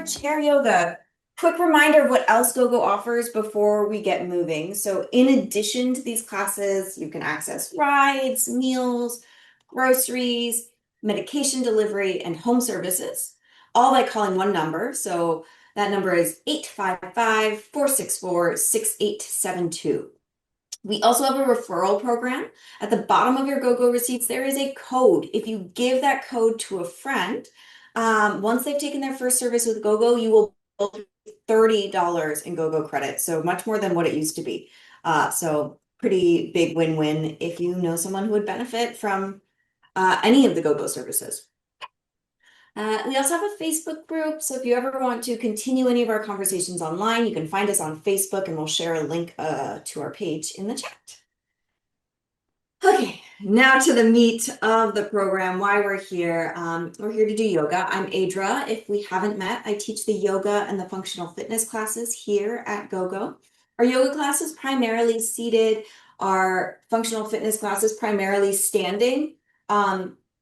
for chair yoga. Quick reminder of what else GoGo offers before we get moving. So in addition to these classes, you can access rides, meals, groceries, medication delivery, and home services, all by calling one number. So that number is 855-464-6872. We also have a referral program. At the bottom of your GoGo receipts, there is a code. If you give that code to a friend, once they've taken their first service with GoGo, you will get $30 in GoGo credit. So much more than what it used to be. So pretty big win-win if you know someone who would benefit from any of the GoGo services. We also have a Facebook group, so if you ever want to continue any of our conversations online, you can find us on Facebook and we'll share a link to our page in the chat. Okay, now to the meat of the program, why we're here. We're here to do yoga. I'm Adra. If we haven't met, I teach the yoga and the functional fitness classes here at GoGo. Our yoga classes primarily seated, our functional fitness classes primarily standing.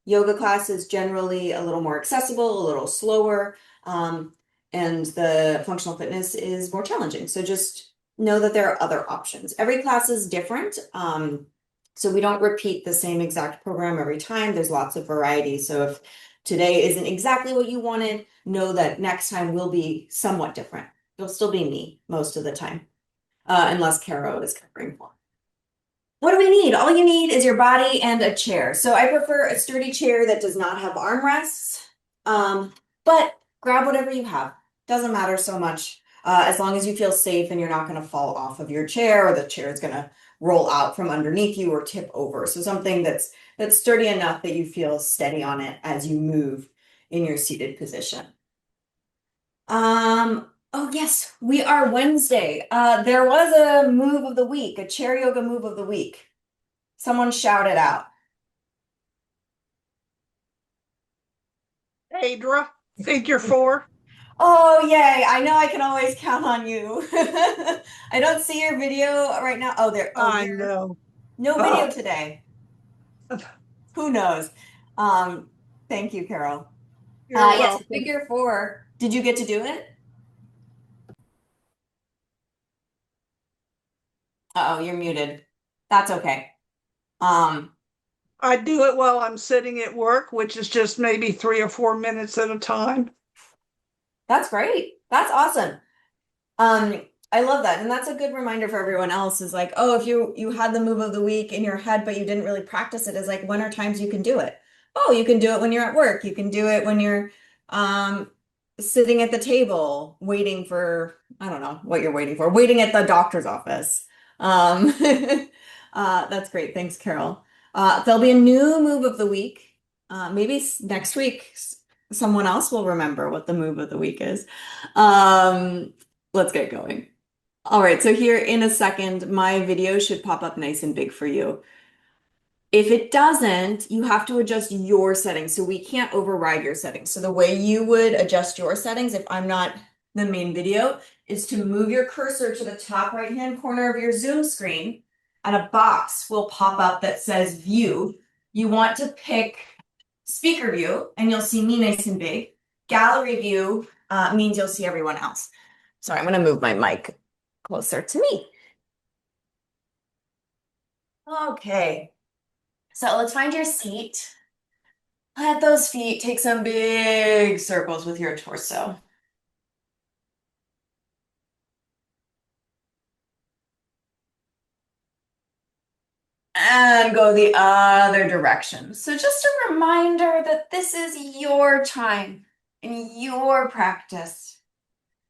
Yoga class is generally a little more accessible, a little slower, and the functional fitness is more challenging. So just know that there are other options. Every class is different. So we don't repeat the same exact program every time. There's lots of variety. So if today isn't exactly what you wanted, know that next time will be somewhat different. It'll still be me most of the time, unless Caro is covering for. What do we need? All you need is your body and a chair. So I prefer a sturdy chair that does not have armrests, but grab whatever you have. Doesn't matter so much, as long as you feel safe and you're not going to fall off of your chair or the chair is going to roll out from underneath you or tip over. So something that's sturdy enough that you feel steady on it as you move in your seated position. Oh yes, we are Wednesday. There was a move of the week, a chair yoga move of the week. Someone shout it out. Adra, figure four. Oh, yay. I know I can always count on you. I don't see your video right now. Oh, there. Oh, I you're know. no Uh, video today. Who knows? Um, Thank you, Carol. you're Yes, welcome. figure four. Did you get to do it? Uh-oh, you're muted. That's okay. Um, I do it while I'm sitting at work, which is just maybe 3 or 4 minutes at a time. that's great. That's awesome. I love that. And that's a good reminder for everyone else is like, oh, if you had the move of the week in your head, but you didn't really practice it, is like when are times you can do it? Oh, you can do it when you're at work. You can do it when you're um sitting at the table waiting for, I don't know what you're waiting for, waiting at the doctor's office. Um that's great. Thanks, Carol. There'll be a new move of the week. Maybe next week someone else will remember what the move of the week is. Let's get going. All right, so here in a second, my video should pop up nice and big for you. If it doesn't, you have to adjust your settings. So we can't override your settings. So the way you would adjust your settings, if I'm not the main video, is to move your cursor to the top right-hand corner of your Zoom screen, and a box will pop up that says View. You want to pick Speaker View, and you'll see me nice and big. Gallery View means you'll see everyone else. Sorry, I'm going to move my mic closer to me. Okay, so let's find your seat. Let those feet take some big circles with your torso. And go the other direction. So just a reminder that this is your time and your practice.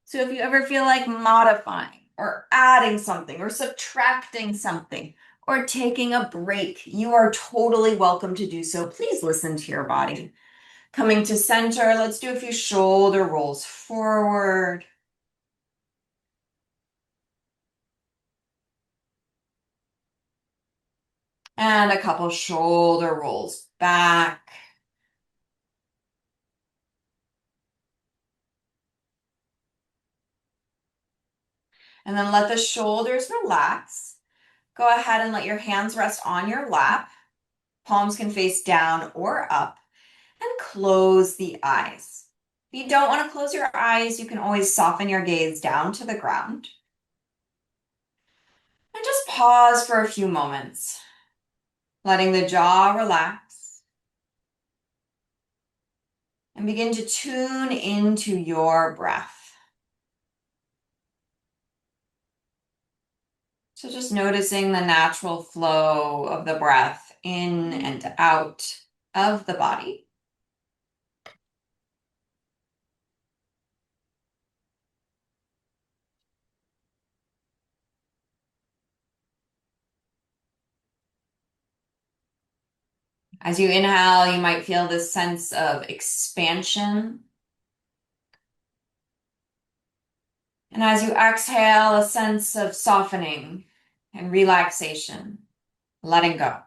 So if you ever feel like modifying or adding something or subtracting something or taking a break, you are totally welcome to do so. Please listen to your body. Coming to center, let's do a few shoulder rolls forward. And a couple shoulder rolls back. And then let the shoulders relax. Go ahead and let your hands rest on your lap. Palms can face down or up. And close the eyes. If you don't want to close your eyes, you can always soften your gaze down to the ground. And just pause for a few moments, letting the jaw relax and begin to tune into your breath. So just noticing the natural flow of the breath in and out of the body. As you inhale, you might feel this sense of expansion. And as you exhale, a sense of softening and relaxation, letting go.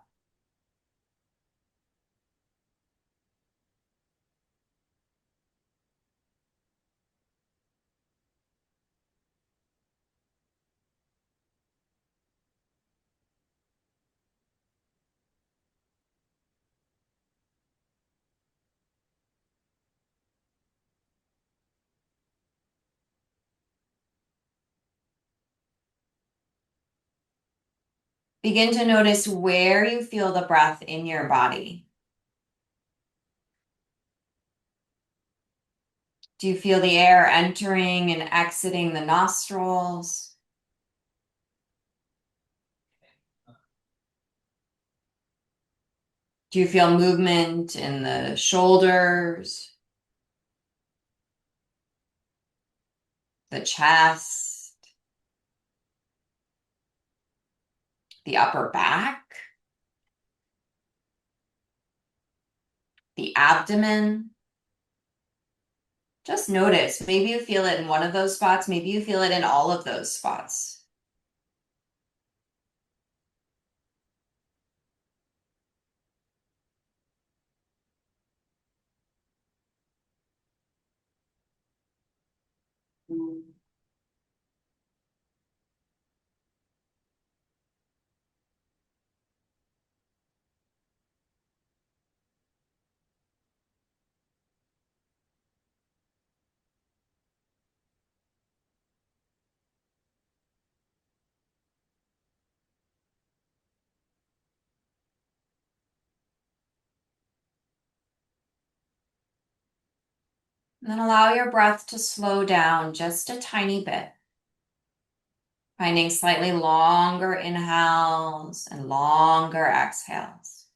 Begin to notice where you feel the breath in your body. Do you feel the air entering and exiting the nostrils? Do you feel movement in the shoulders, the chest, the upper back, the abdomen? Just notice. Maybe you feel it in one of those spots. Maybe you feel it in all of those spots. And then allow your breath to slow down just a tiny bit, finding slightly longer inhales and longer exhales.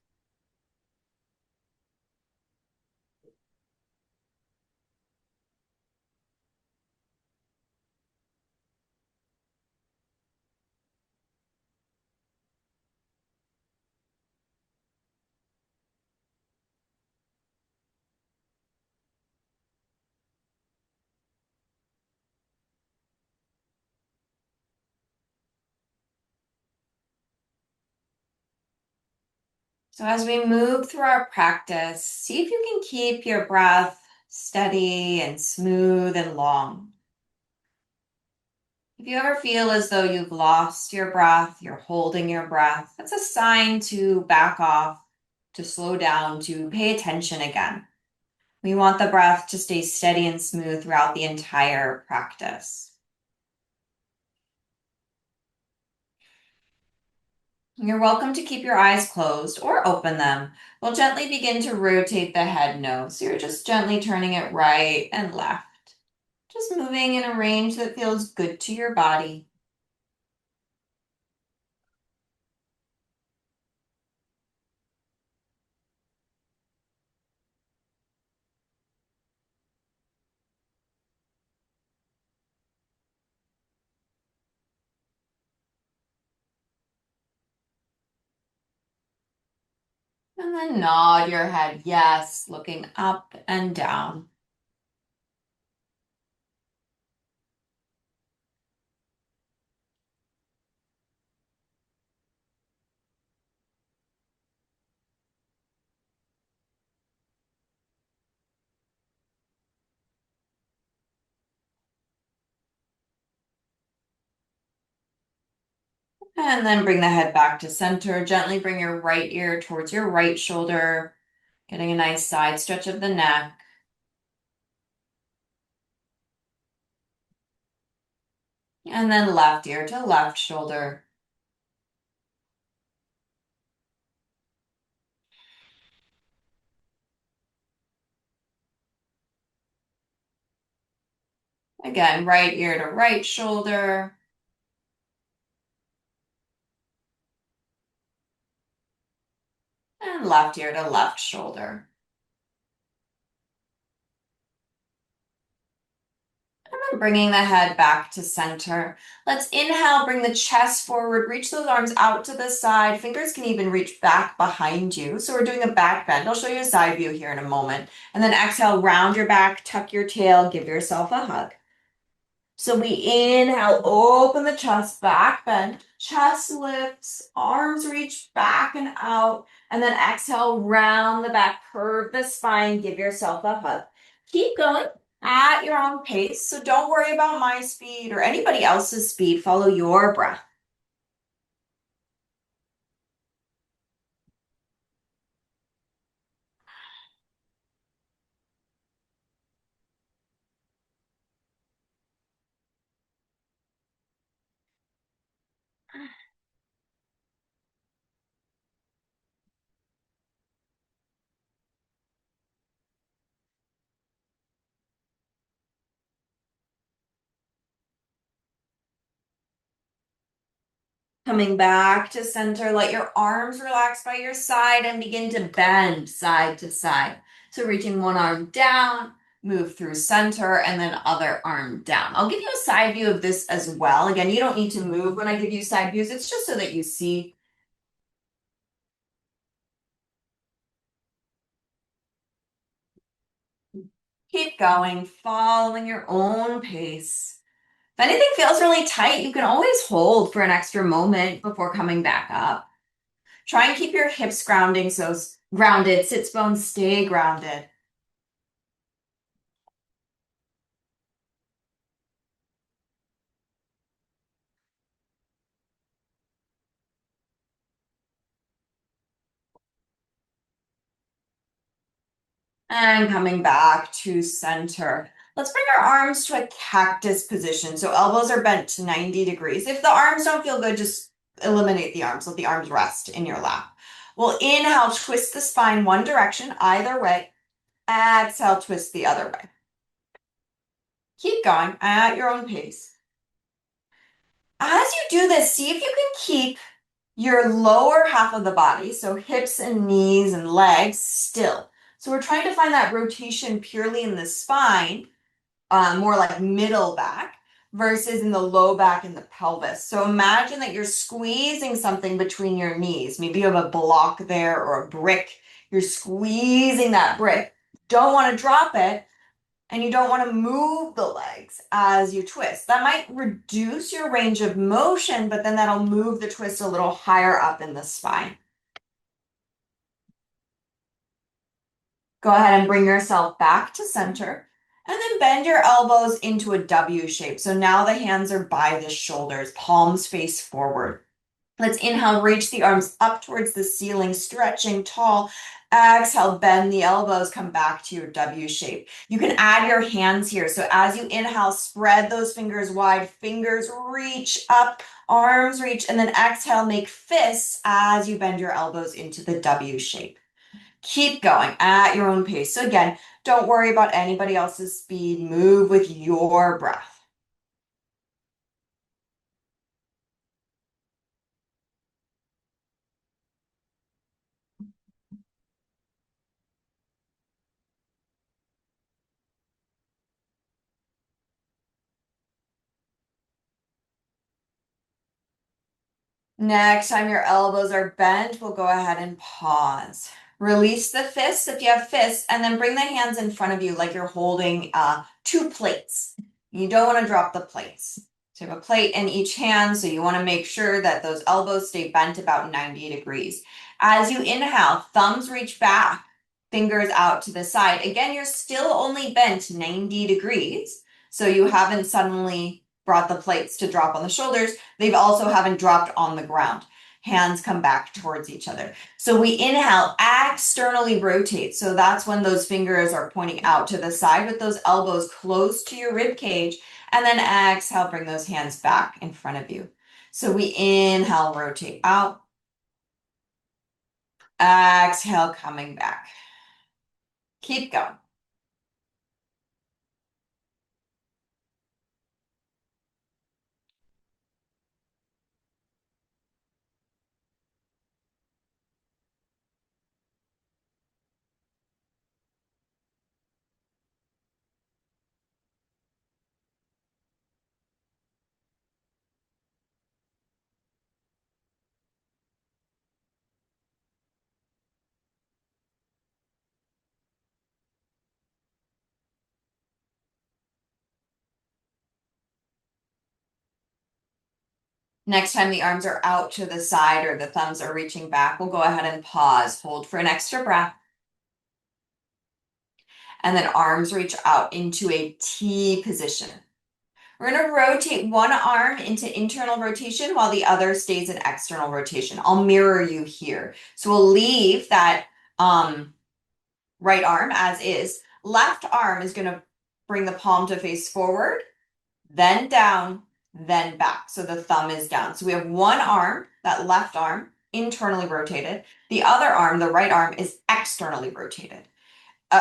So as we move through our practice, see if you can keep your breath steady and smooth and long. If you ever feel as though you've lost your breath, you're holding your breath, that's a sign to back off, to slow down, to pay attention again. We want the breath to stay steady and smooth throughout the entire practice. You're welcome to keep your eyes closed or open them. We'll gently begin to rotate the head nose. So you're just gently turning it right and left. Just moving in a range that feels good to your body. And then nod your head yes, looking up and down. And then bring the head back to center. Gently bring your right ear towards your right shoulder, getting a nice side stretch of the neck. And then left ear to left shoulder. Again, right ear to right shoulder. And left ear to left shoulder. And then bringing the head back to center. Let's inhale, bring the chest forward, reach those arms out to the side. Fingers can even reach back behind you. So we're doing a back bend. I'll show you a side view here in a moment. And then exhale, round your back, tuck your tail, give yourself a hug. So we inhale, open the chest, back bend, chest lifts, arms reach back and out, and then exhale, round the back, curve the spine, give yourself a hug. Keep going at your own pace. So don't worry about my speed or anybody else's speed. Follow your breath. Coming back to center, let your arms relax by your side and begin to bend side to side. So reaching one arm down, move through center, and then other arm down. I'll give you a side view of this as well. Again, you don't need to move when I give you side views. It's just so that you see. Keep going, following your own pace. If anything feels really tight, you can always hold for an extra moment before coming back up. Try and keep your hips grounding, so grounded, sits bones stay grounded. And coming back to center. Let's bring our arms to a cactus position. So elbows are bent to 90 degrees. If the arms don't feel good, just eliminate the arms. Let the arms rest in your lap. We'll inhale, twist the spine one direction, either way. Exhale, twist the other way. Keep going at your own pace. As you do this, see if you can keep your lower half of the body, so hips and knees and legs, still. So we're trying to find that rotation purely in the spine, more like middle back, versus in the low back and the pelvis. So imagine that you're squeezing something between your knees. Maybe you have a block there or a brick. You're squeezing that brick. Don't want to drop it, and you don't want to move the legs as you twist. That might reduce your range of motion, but then that'll move the twist a little higher up in the spine. Go ahead and bring yourself back to center, and then bend your elbows into a W shape. So now the hands are by the shoulders, palms face forward. Let's inhale, reach the arms up towards the ceiling, stretching tall. Exhale, bend the elbows, come back to your W shape. You can add your hands here. So as you inhale, spread those fingers wide, fingers reach up, arms reach, and then exhale, make fists as you bend your elbows into the W shape. Keep going at your own pace. So again, don't worry about anybody else's speed. Move with your breath. Next time your elbows are bent, we'll go ahead and pause. Release the fists if you have fists, and then bring the hands in front of you like you're holding two plates. You don't want to drop the plates. So you have a plate in each hand, so you want to make sure that those elbows stay bent about 90 degrees. As you inhale, thumbs reach back, fingers out to the side. Again, you're still only bent 90 degrees, so you haven't suddenly brought the plates to drop on the shoulders. They've also haven't dropped on the ground. Hands come back towards each other. So we inhale, externally rotate. So that's when those fingers are pointing out to the side with those elbows close to your rib cage. And then exhale, bring those hands back in front of you. So we inhale, rotate out. Exhale, coming back. Keep going. Next time the arms are out to the side or the thumbs are reaching back, we'll go ahead and pause, hold for an extra breath. And then arms reach out into a T position. We're going to rotate one arm into internal rotation while the other stays in external rotation. I'll mirror you here. So we'll leave that right arm as is. Left arm is going to bring the palm to face forward, then down, then back. So the thumb is down. So we have one arm, that left arm, internally rotated. The other arm, the right arm, is externally rotated.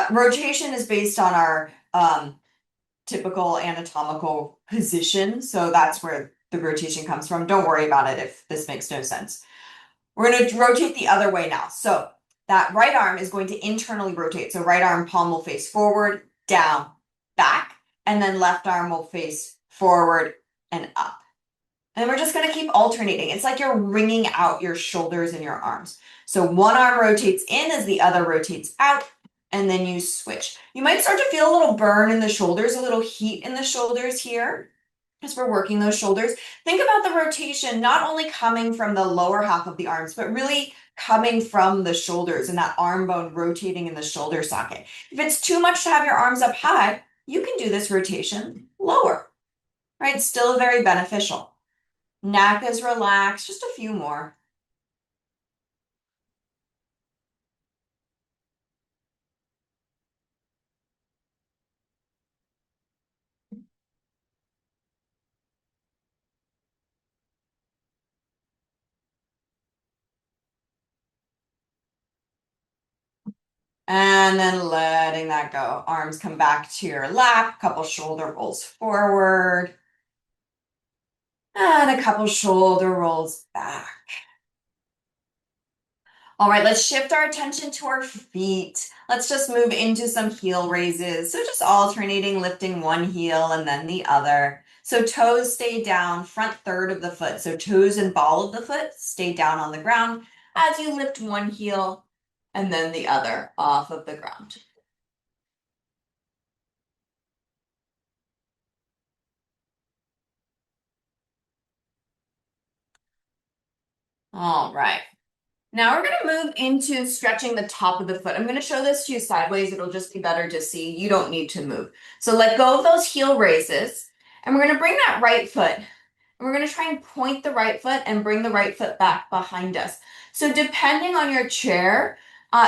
Rotation is based on our typical anatomical position. So that's where the rotation comes from. Don't worry about it if this makes no sense. We're going to rotate the other way now. So that right arm is going to internally rotate. So right arm palm will face forward, down, back, and then left arm will face forward and up. And we're just going to keep alternating. It's like you're wringing out your shoulders and your arms. So one arm rotates in as the other rotates out, and then you switch. You might start to feel a little burn in the shoulders, a little heat in the shoulders here as we're working those shoulders. Think about the rotation not only coming from the lower half of the arms, but really coming from the shoulders and that arm bone rotating in the shoulder socket. If it's too much to have your arms up high, you can do this rotation lower, right? Still very beneficial. Neck is relaxed, just a few more. And then letting that go. Arms come back to your lap, couple shoulder rolls forward, and a couple shoulder rolls back. All right, let's shift our attention to our feet. Let's just move into some heel raises. So just alternating, lifting one heel and then the other. So toes stay down, front third of the foot. So toes and ball of the foot stay down on the ground as you lift one heel and then the other off of the ground. All right. Now we're going to move into stretching the top of the foot. I'm going to show this to you sideways. It'll just be better to see. You don't need to move. So let go of those heel raises. And we're going to bring that right foot. And we're going to try and point the right foot and bring the right foot back behind us. So depending on your chair,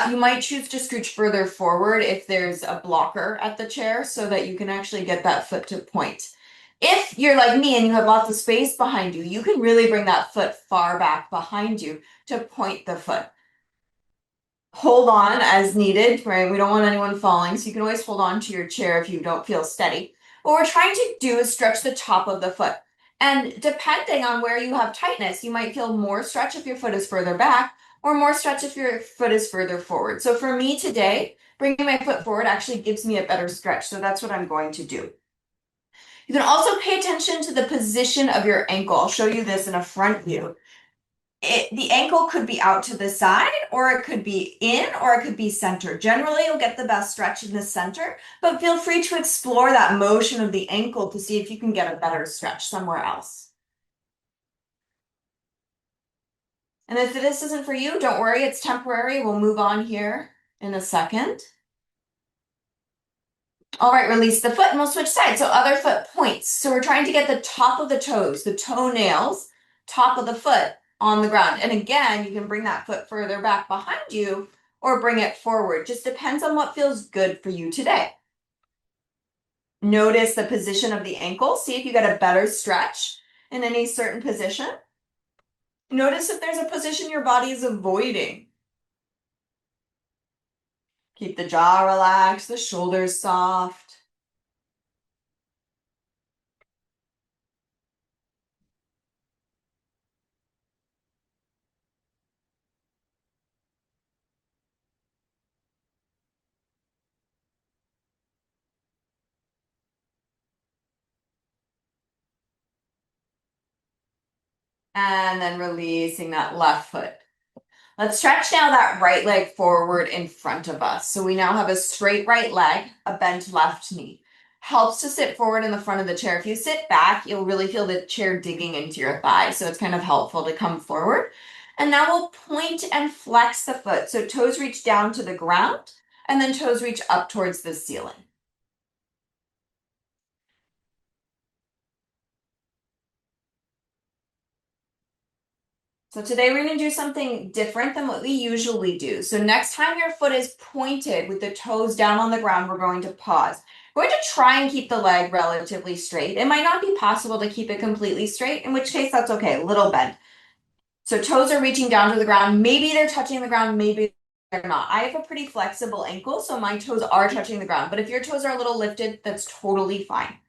you might choose to scooch further forward if there's a blocker at the chair so that you can actually get that foot to point. If you're like me and you have lots of space behind you, you can really bring that foot far back behind you to point the foot. Hold on as needed, right? We don't want anyone falling, so you can always hold on to your chair if you don't feel steady. What we're trying to do is stretch the top of the foot. And depending on where you have tightness, you might feel more stretch if your foot is further back or more stretch if your foot is further forward. So for me today, bringing my foot forward actually gives me a better stretch. So that's what I'm going to do. You can also pay attention to the position of your ankle. I'll show you this in a front view. The ankle could be out to the side, or it could be in, or it could be center. Generally, you'll get the best stretch in the center, but feel free to explore that motion of the ankle to see if you can get a better stretch somewhere else. And if this isn't for you, don't worry, it's temporary. We'll move on here in a second. All right, release the foot and we'll switch sides. So other foot points. So we're trying to get the top of the toes, the toenails, top of the foot on the ground. And again, you can bring that foot further back behind you or bring it forward. Just depends on what feels good for you today. Notice the position of the ankle. See if you get a better stretch in any certain position. Notice if there's a position your body is avoiding. Keep the jaw relaxed, the shoulders soft. And then releasing that left foot. Let's stretch now that right leg forward in front of us. So we now have a straight right leg, a bent left knee. Helps to sit forward in the front of the chair. If you sit back, you'll really feel the chair digging into your thigh. So it's kind of helpful to come forward. And now we'll point and flex the foot. So toes reach down to the ground and then toes reach up towards the ceiling. So today we're going to do something different than what we usually do. So next time your foot is pointed with the toes down on the ground, we're going to pause. We're going to try and keep the leg relatively straight. It might not be possible to keep it completely straight, in which case that's okay, a little bend. So toes are reaching down to the ground. Maybe they're touching the ground, maybe they're not. I have a pretty flexible ankle, so my toes are touching the ground. But if your toes are a little lifted, that's totally fine.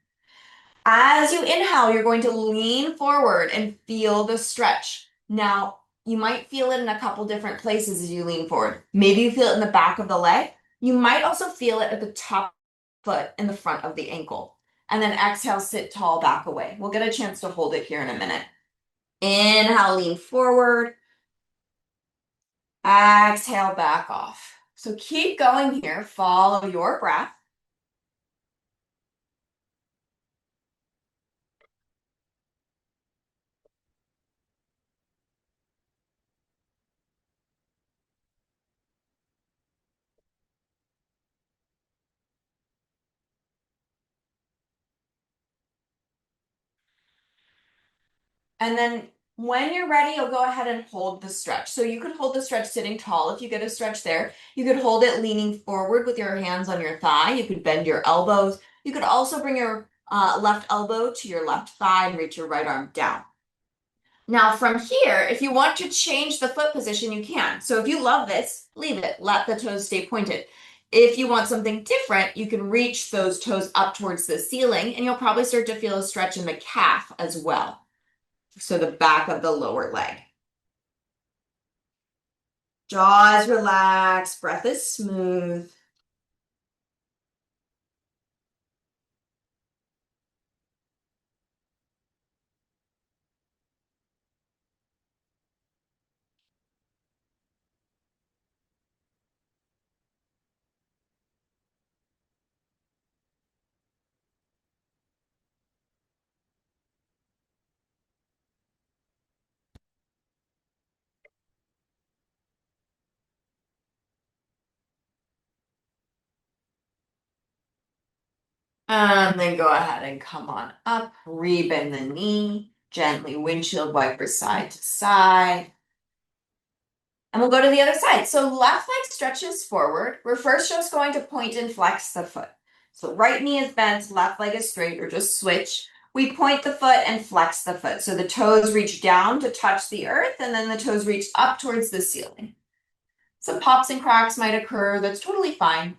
As you inhale, you're going to lean forward and feel the stretch. Now, you might feel it in a couple different places as you lean forward. Maybe you feel it in the back of the leg. You might also feel it at the top foot in the front of the ankle. And then exhale, sit tall, back away. We'll get a chance to hold it here in a minute. Inhale, lean forward. Exhale, back off. So keep going here. Follow your breath. And then when you're ready, you'll go ahead and hold the stretch. So you could hold the stretch sitting tall if you get a stretch there. You could hold it leaning forward with your hands on your thigh. You could bend your elbows. You could also bring your left elbow to your left thigh and reach your right arm down. Now from here, if you want to change the foot position, you can. So if you love this, leave it. Let the toes stay pointed. If you want something different, you can reach those toes up towards the ceiling and you'll probably start to feel a stretch in the calf as well. So the back of the lower leg. Jaw is relaxed, breath is smooth. And then go ahead and come on up, rebend the knee, gently windshield wiper side to side. And we'll go to the other side. So left leg stretches forward. We're first just going to point and flex the foot. So right knee is bent, left leg is straight, or just switch. We point the foot and flex the foot. So the toes reach down to touch the earth, and then the toes reach up towards the ceiling. Some pops and cracks might occur. That's totally fine.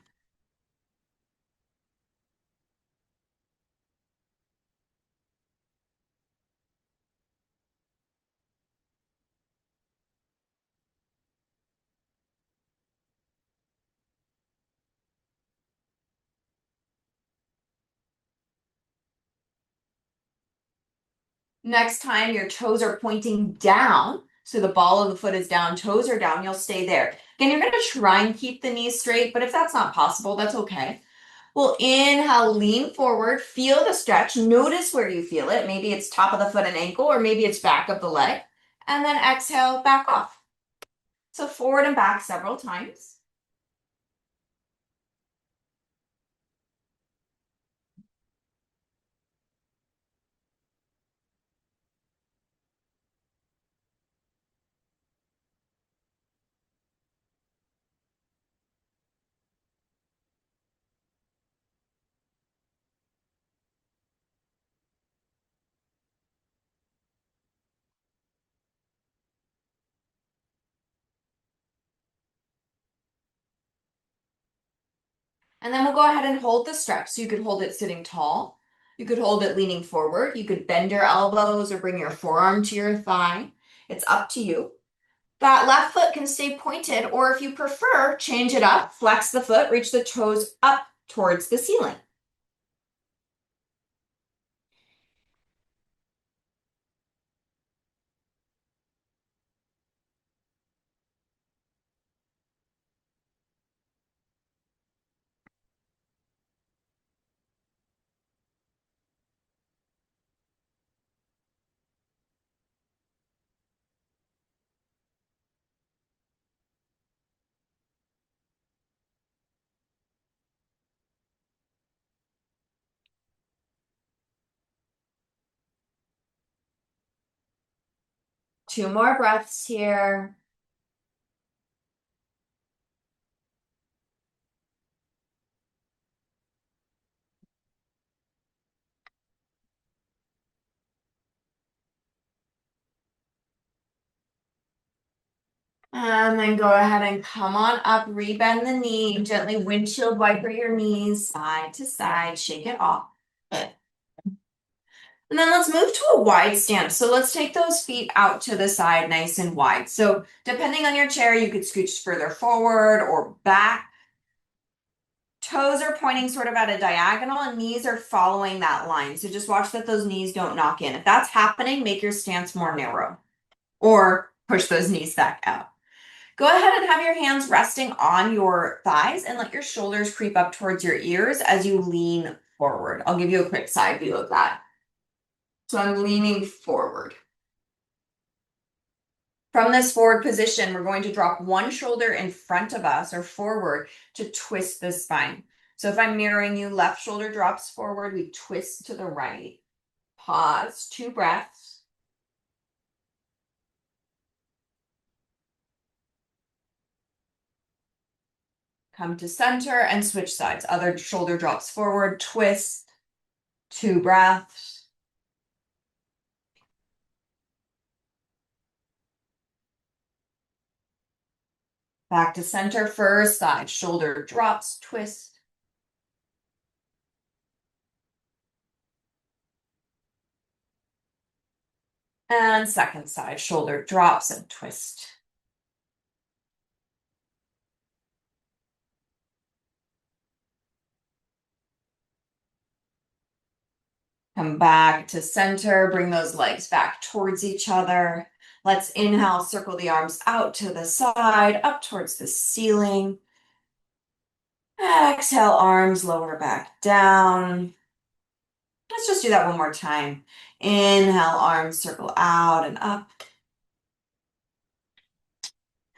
Next time your toes are pointing down, so the ball of the foot is down, toes are down, you'll stay there. Again, you're going to try and keep the knees straight, but if that's not possible, that's okay. We'll inhale, lean forward, feel the stretch, notice where you feel it. Maybe it's top of the foot and ankle, or maybe it's back of the leg. And then exhale, back off. So forward and back several times. And then we'll go ahead and hold the stretch. So you could hold it sitting tall. You could hold it leaning forward. You could bend your elbows or bring your forearm to your thigh. It's up to you. That left foot can stay pointed, or if you prefer, change it up, flex the foot, reach the toes up towards the ceiling. Two more breaths here. And then go ahead and come on up, rebend the knee, gently windshield wiper your knees side to side, shake it off. And then let's move to a wide stance. So let's take those feet out to the side nice and wide. So depending on your chair, you could scooch further forward or back. Toes are pointing sort of at a diagonal and knees are following that line. So just watch that those knees don't knock in. If that's happening, make your stance more narrow or push those knees back out. Go ahead and have your hands resting on your thighs and let your shoulders creep up towards your ears as you lean forward. I'll give you a quick side view of that. So I'm leaning forward. From this forward position, we're going to drop one shoulder in front of us or forward to twist the spine. So if I'm mirroring you, left shoulder drops forward, we twist to the right. Pause, 2 breaths. Come to center and switch sides. Other shoulder drops forward, twist, 2 breaths. Back to center, first side, shoulder drops, twist. And second side, shoulder drops and twist. Come back to center, bring those legs back towards each other. Let's inhale, circle the arms out to the side, up towards the ceiling. Exhale, arms lower back down. Let's just do that one more time. Inhale, arms circle out and up.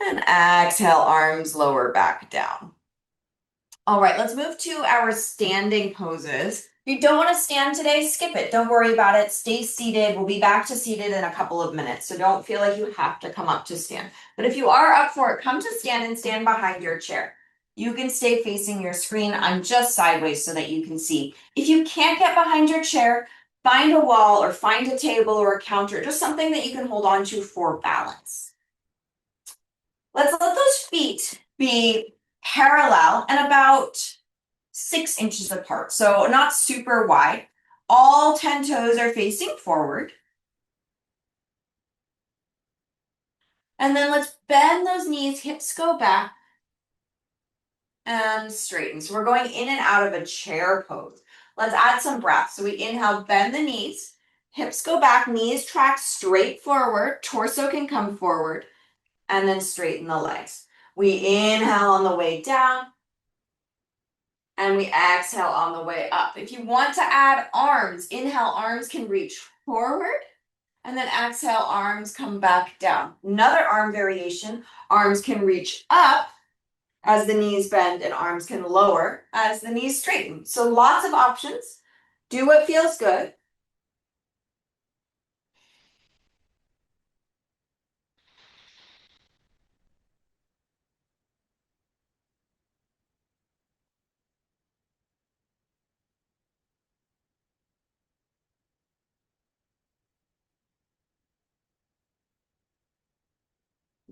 And exhale, arms lower back down. All right, let's move to our standing poses. If you don't want to stand today, skip it. Don't worry about it. Stay seated. We'll be back to seated in a couple of minutes. So don't feel like you have to come up to stand. But if you are up for it, come to stand and stand behind your chair. You can stay facing your screen. I'm just sideways so that you can see. If you can't get behind your chair, find a wall or find a table or a counter, just something that you can hold on to for balance. Let's let those feet be parallel and about 6 inches apart, so not super wide. All 10 toes are facing forward. And then let's bend those knees, hips go back and straighten. So we're going in and out of a chair pose. Let's add some breath. So we inhale, bend the knees, hips go back, knees track straight forward, torso can come forward, and then straighten the legs. We inhale on the way down, and we exhale on the way up. If you want to add arms, inhale, arms can reach forward, and then exhale, arms come back down. Another arm variation, arms can reach up as the knees bend, and arms can lower as the knees straighten. So lots of options. Do what feels good.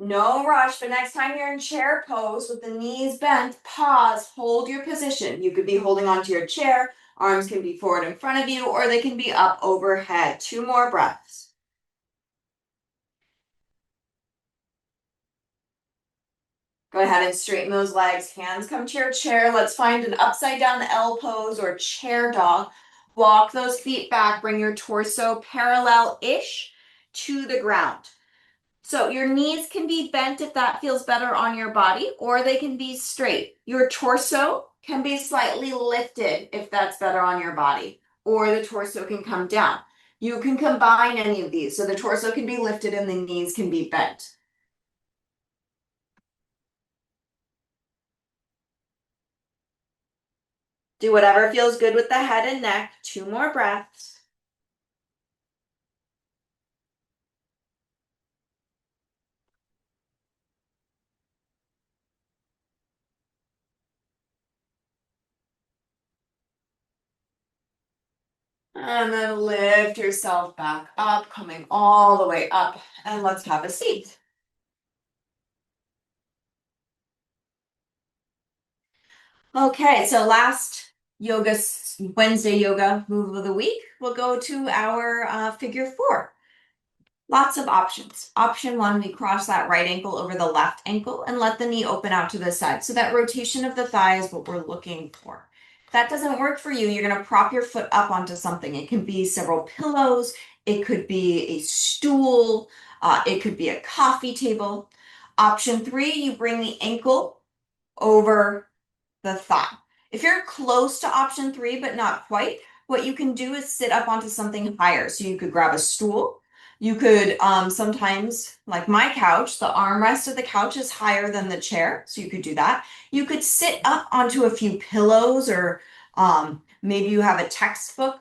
No rush, but next time you're in chair pose with the knees bent, pause, hold your position. You could be holding onto your chair, arms can be forward in front of you, or they can be up overhead. 2 more breaths. Go ahead and straighten those legs. Hands come to your chair. Let's find an upside down L pose or chair dog. Walk those feet back. Bring your torso parallel-ish to the ground. So your knees can be bent if that feels better on your body, or they can be straight. Your torso can be slightly lifted if that's better on your body, or the torso can come down. You can combine any of these. So the torso can be lifted and the knees can be bent. Do whatever feels good with the head and neck. 2 more breaths. And then lift yourself back up, coming all the way up. And let's have a seat. Okay, so last yoga, Wednesday yoga move of the week, we'll go to our figure 4. Lots of options. Option 1, we cross that right ankle over the left ankle and let the knee open out to the side. So that rotation of the thigh is what we're looking for. If that doesn't work for you, you're going to prop your foot up onto something. It can be several pillows. It could be a stool. It could be a coffee table. Option 3, you bring the ankle over the thigh. If you're close to option 3, but not quite, what you can do is sit up onto something higher. So you could grab a stool. You could sometimes, like my couch, the armrest of the couch is higher than the chair. So you could do that. You could sit up onto a few pillows, or maybe you have a textbook.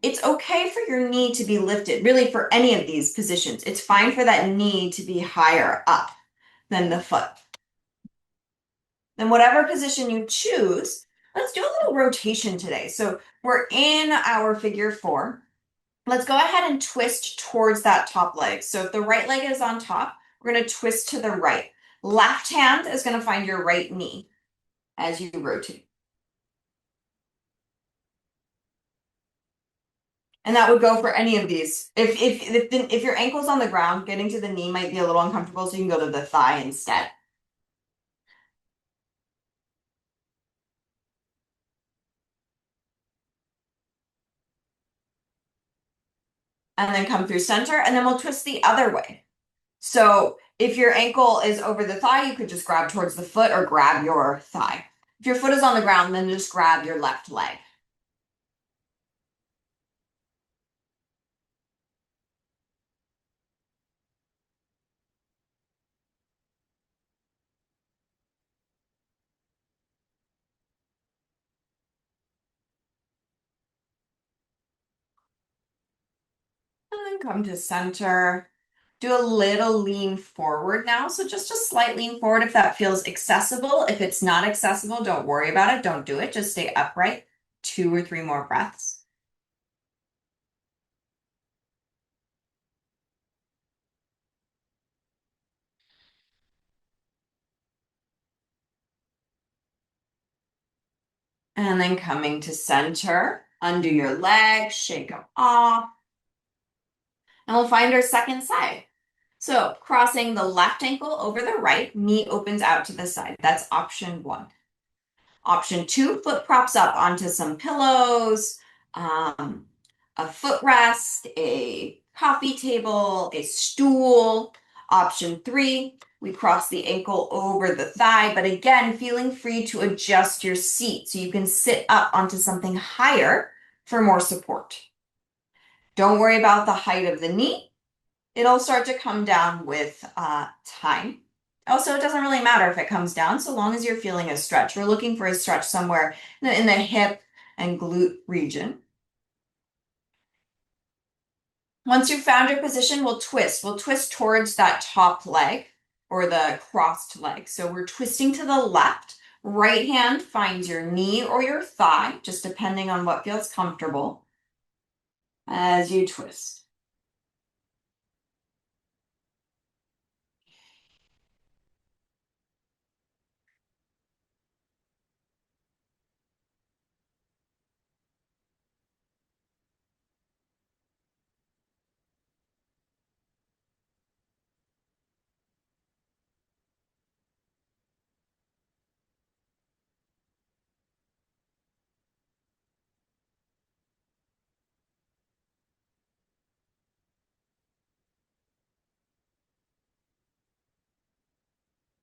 It's okay for your knee to be lifted, really, for any of these positions. It's fine for that knee to be higher up than the foot. Then whatever position you choose, let's do a little rotation today. So we're in our figure 4. Let's go ahead and twist towards that top leg. So if the right leg is on top, we're going to twist to the right. Left hand is going to find your right knee as you rotate. And that would go for any of these. If your ankle's on the ground, getting to the knee might be a little uncomfortable, so you can go to the thigh instead. And then come through center, and then we'll twist the other way. So if your ankle is over the thigh, you could just grab towards the foot or grab your thigh. If your foot is on the ground, then just grab your left leg. And then come to center. Do a little lean forward now. So just a slight lean forward if that feels accessible. If it's not accessible, don't worry about it. Don't do it. Just stay upright. 2 or 3 more breaths. And then coming to center, undo your legs, shake them off. And we'll find our second side. So crossing the left ankle over the right, knee opens out to the side. That's option 1. Option 2, foot props up onto some pillows, a footrest, a coffee table, a stool. Option 3, we cross the ankle over the thigh, but again, feeling free to adjust your seat so you can sit up onto something higher for more support. Don't worry about the height of the knee. It'll start to come down with time. Also, it doesn't really matter if it comes down so long as you're feeling a stretch. We're looking for a stretch somewhere in the hip and glute region. Once you've found your position, we'll twist. We'll twist towards that top leg or the crossed leg. So we're twisting to the left. Right hand finds your knee or your thigh, just depending on what feels comfortable as you twist.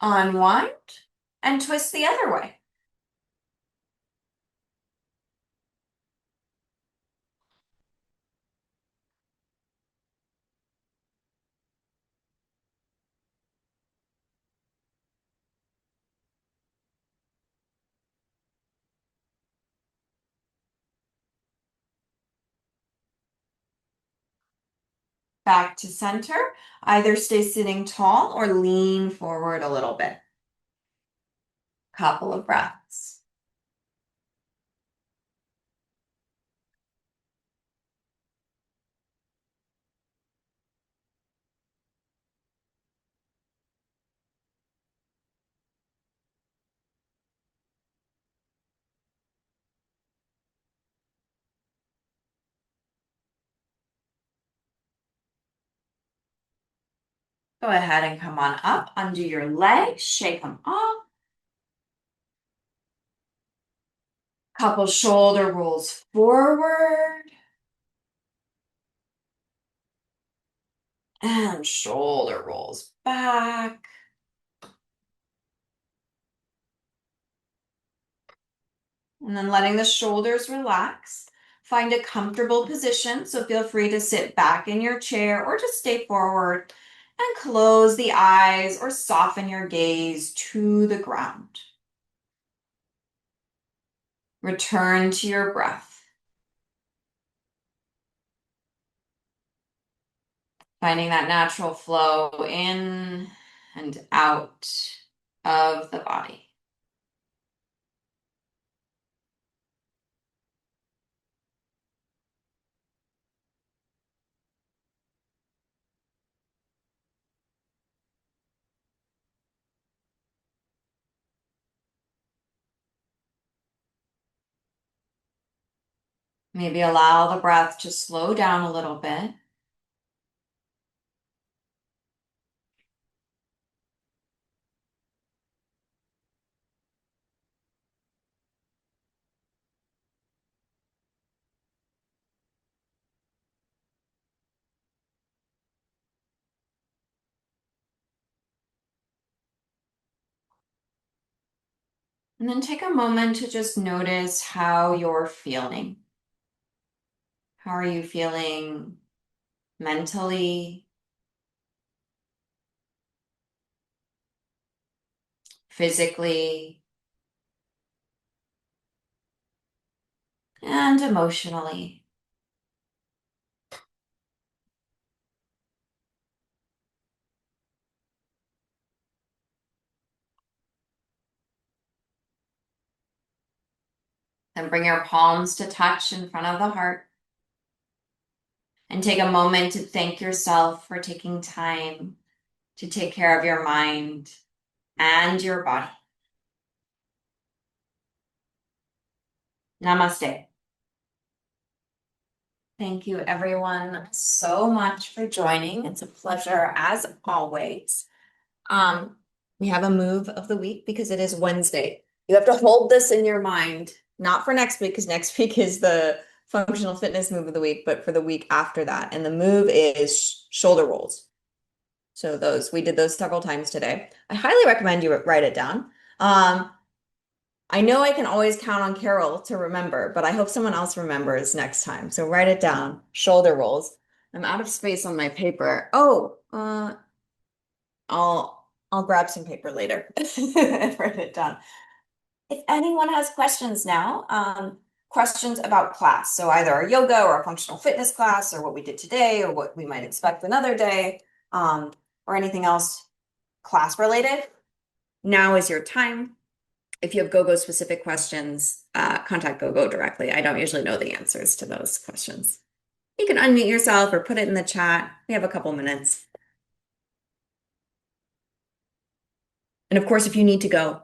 Unwind and twist the other way. Back to center. Either stay sitting tall or lean forward a little bit. Couple of breaths. Go ahead and come on up, undo your legs, shake them off. Couple shoulder rolls forward. And shoulder rolls back. And then letting the shoulders relax. Find a comfortable position, so feel free to sit back in your chair or just stay forward and close the eyes or soften your gaze to the ground. Return to your breath. Finding that natural flow in and out of the body. Maybe allow the breath to slow down a little bit. And then take a moment to just notice how you're feeling. How are you feeling mentally, physically, and emotionally? Then bring your palms to touch in front of the heart. And take a moment to thank yourself for taking time to take care of your mind and your body. Namaste. Thank you, everyone, so much for joining. It's a pleasure, as always. We have a move of the week because it is Wednesday. You have to hold this in your mind, not for next week, because next week is the functional fitness move of the week, but for the week after that. And the move is shoulder rolls. So we did those several times today. I highly recommend you write it down. I know I can always count on Carol to remember, but I hope someone else remembers next time. So write it down, shoulder rolls. I'm out of space on my paper. Oh, I'll grab some paper later and write it down. If anyone has questions now, questions about class, so either a yoga or a functional fitness class or what we did today or what we might expect another day, or anything else class related, now is your time. If you have GoGo specific questions, contact GoGo directly. I don't usually know the answers to those questions. You can unmute yourself or put it in the chat. We have a couple minutes. And of course, if you need to go,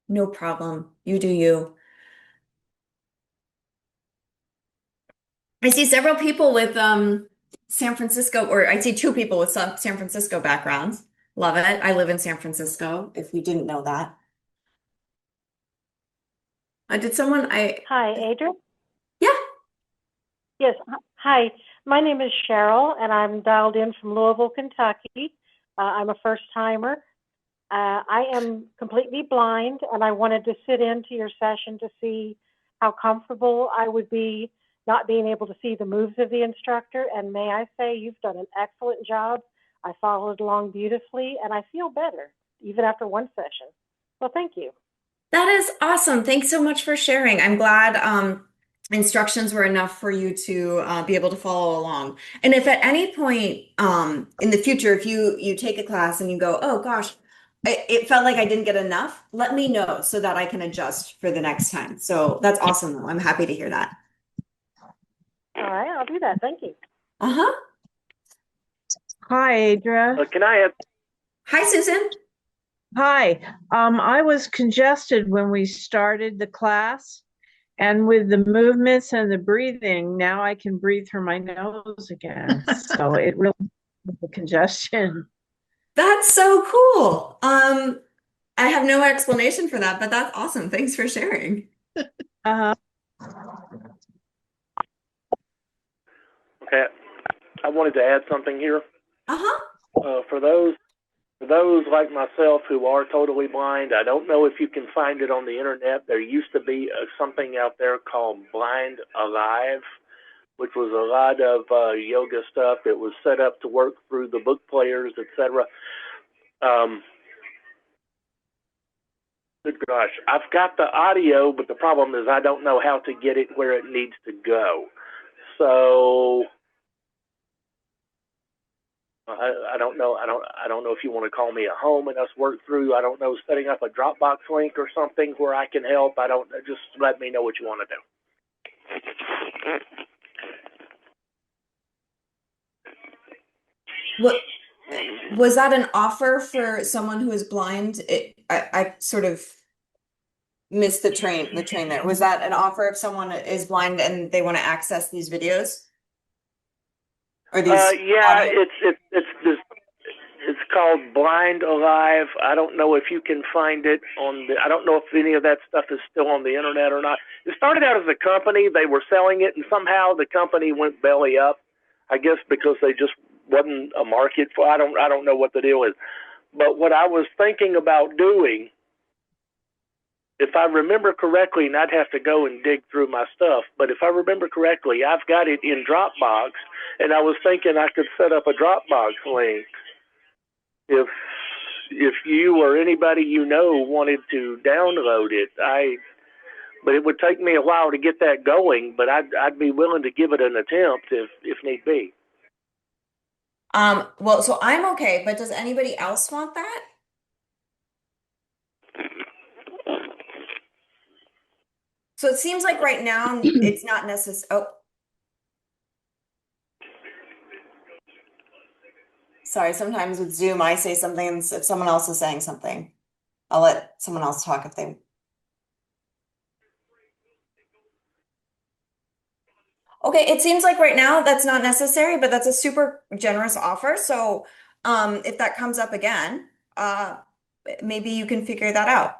no problem. You do you. I see several people with San Francisco, or I see two people with some San Francisco backgrounds. Love it. I live in San Francisco, if you didn't know that. Hi, Adrian. Yeah. Yes. Hi, my name is Cheryl, and I'm dialed in from Louisville, Kentucky. I'm a first timer, I am completely blind, and I wanted to sit into your session to see how comfortable I would be not being able to see the moves of the instructor. And may I say, you've done an excellent job. I followed along beautifully, and I feel better even after one session. Well, thank you. That is awesome. Thanks so much for sharing. I'm glad instructions were enough for you to be able to follow along. And if at any point in the future, if you take a class and you go, oh gosh, it felt like I didn't get enough, let me know so that I can adjust for the next time. So that's awesome, though. I'm happy to hear that. All right, I'll do that. Thank you. Uh-huh. Hi, Adra. Can I have? Hi, Susan. Hi. I was congested when we started the class, and with the movements and the breathing, now I can breathe through my nose again. So it really the congestion. That's so cool. I have no explanation for that, but that's awesome. Thanks for sharing. Uh, Okay, I wanted to add something here. Uh-huh. For those like myself who are totally blind, I don't know if you can find it on the internet. There used to be something out there called Blind Alive, which was a lot of yoga stuff. It was set up to work through the book players, etc. Good gosh, I've got the audio, but the problem is I don't know how to get it where it needs to go. So I don't know. I don't know if you want to call me at home and us work through. I don't know, setting up a Dropbox link or something where I can help. I don't. Just let me know what you want to do. What was that an offer for someone who is blind? I sort of missed the train there. Was that an offer if someone is blind and they want to access these videos? Or these Yeah, audio? it's called Blind Alive. I don't know if you can find it on the. I don't know if any of that stuff is still on the internet or not. It started out as a company. They were selling it, and somehow the company went belly up. I guess because they just wasn't a market for. I don't know what the deal is. But what I was thinking about doing, if I remember correctly, and I'd have to go and dig through my stuff, but if I remember correctly, I've got it in Dropbox, and I was thinking I could set up a Dropbox link if you or anybody you know wanted to download it. But it would take me a while to get that going, but I'd be willing to give it an attempt if need be. Well, so I'm okay, but does anybody else want that? So it seems like right now it's not necessary. Oh, sorry. Sometimes with Zoom, I say something, and if someone else is saying something, I'll let someone else talk if they. Okay, it seems like right now that's not necessary, but that's a super generous offer. So, if that comes up again, maybe you can figure that out.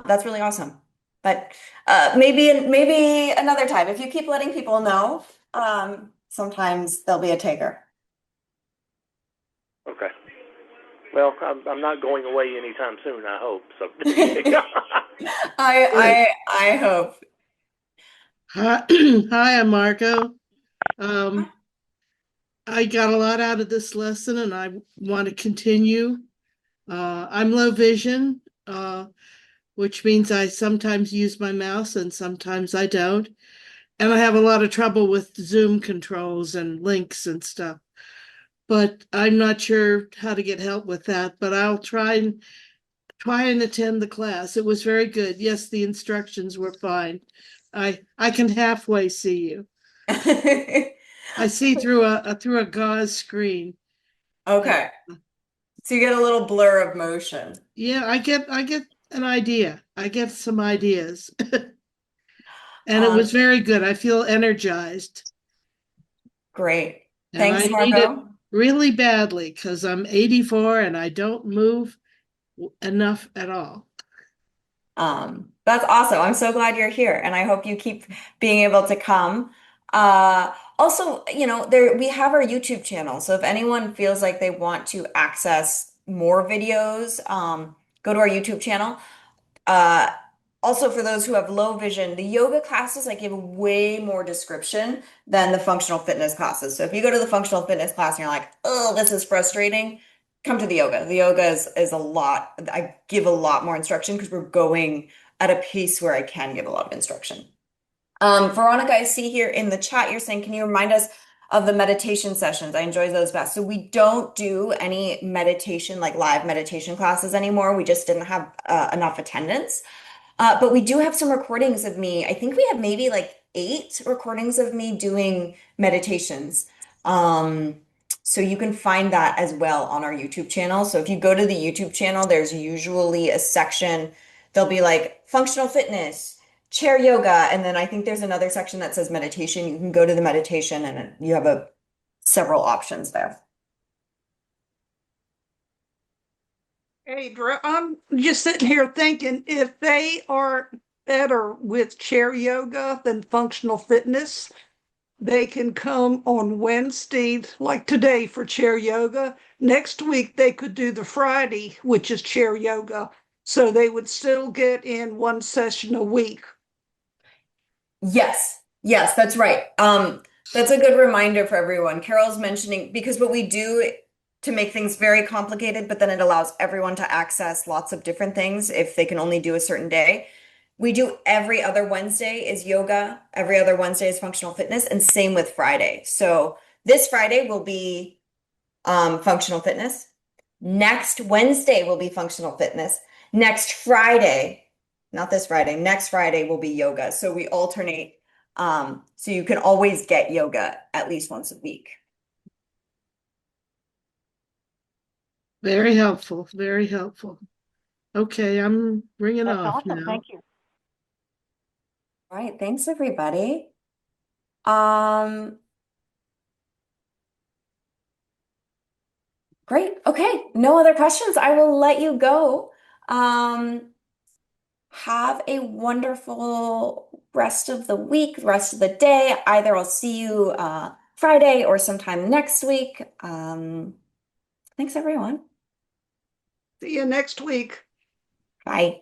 That's really awesome. But maybe another time. If you keep letting people know, sometimes there'll be a taker. Okay. Well, I'm not going away anytime soon, I hope. So. I hope. Hi, hi, I'm Marco. I got a lot out of this lesson and I want to continue. I'm low vision, which means I sometimes use my mouse and sometimes I don't. And I have a lot of trouble with Zoom controls and links and stuff. But I'm not sure how to get help with that, but I'll try and attend the class. It was very good. Yes, the instructions were fine. I can halfway see you. I see through a gauze screen. Okay. So you get a little blur of motion. Yeah, I get an idea. I get some ideas. And it was very good. I feel energized. Great. And Thanks, I need it Marco. really badly because I'm 84 and I don't move enough at all. That's awesome. I'm so glad you're here, and I hope you keep being able to come. Also, we have our YouTube channel, so if anyone feels like they want to access more videos, go to our YouTube channel. Uh, Also, for those who have low vision, the yoga classes I give way more description than the functional fitness classes. So if you go to the functional fitness class and you're like, oh, this is frustrating, come to the yoga. The yoga is a lot. I give a lot more instruction because we're going at a pace where I can give a lot of instruction. Veronica, I see here in the chat, you're saying, can you remind us of the meditation sessions? I enjoy those best. So we don't do any meditation, like live meditation classes anymore. We just didn't have enough attendance. But we do have some recordings of me. I think we have maybe like 8 recordings of me doing meditations. So you can find that as well on our YouTube channel. So if you go to the YouTube channel, there's usually a section, there'll be like functional fitness, chair yoga, and then I think there's another section that says meditation. You can go to the meditation and you have several options there. Adra, I'm just sitting here thinking if they are better with chair yoga than functional fitness, they can come on Wednesday, like today, for chair yoga. Next week, they could do the Friday, which is chair yoga. So they would still get in one session a week. Yes, yes, that's right. That's a good reminder for everyone. Carol's mentioning because what we do to make things very complicated, but then it allows everyone to access lots of different things if they can only do a certain day. We do every other Wednesday is yoga, every other Wednesday is functional fitness, and same with Friday. So this Friday will be functional fitness. Next Wednesday will be functional fitness. Next Friday, not this Friday, next Friday will be yoga. So we alternate. So you can always get yoga at least once a week. Very helpful, very helpful. Okay, I'm ringing That's off awesome. now. Thank you. All right, thanks everybody. Um, Great. Okay, no other questions. I will let you go. Have a wonderful rest of the week, rest of the day. Either I'll see you Friday or sometime next week. Thanks, everyone. See you next week. Bye.